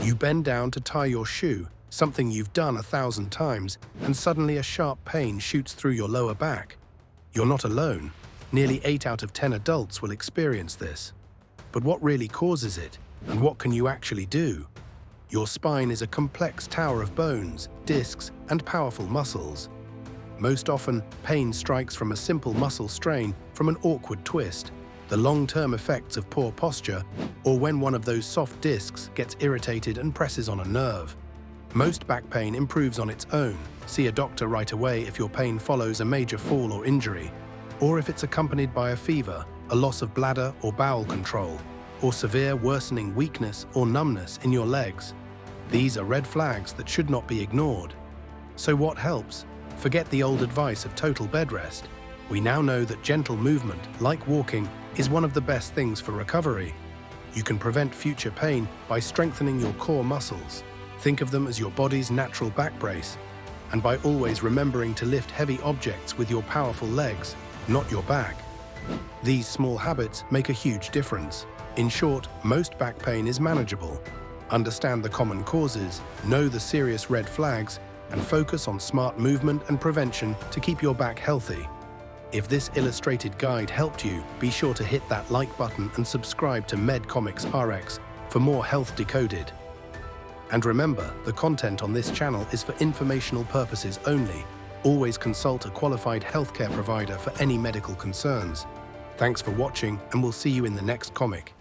You bend down to tie your shoe, something you've done 1,000 times, and suddenly a sharp pain shoots through your lower back. You're not alone. Nearly 8 out of 10 adults will experience this. But what really causes it, and what can you actually do? Your spine is a complex tower of bones, discs, and powerful muscles. Most often, pain strikes from a simple muscle strain, from an awkward twist, the long-term effects of poor posture, or when one of those soft discs gets irritated and presses on a nerve. Most back pain improves on its own. See a doctor right away if your pain follows a major fall or injury, or if it's accompanied by a fever, a loss of bladder or bowel control, or severe worsening weakness or numbness in your legs. These are red flags that should not be ignored. So what helps? Forget the old advice of total bed rest. We now know that gentle movement, like walking, is one of the best things for recovery. You can prevent future pain by strengthening your core muscles. Think of them as your body's natural back brace, and by always remembering to lift heavy objects with your powerful legs, not your back. These small habits make a huge difference. In short, most back pain is manageable. Understand the common causes, know the serious red flags, and focus on smart movement and prevention to keep your back healthy. If this illustrated guide helped you, be sure to hit that like button and subscribe to MedComics RX for more health decoded. And remember, the content on this channel is for informational purposes only. Always consult a qualified healthcare provider for any medical concerns. Thanks for watching, and we'll see you in the next comic.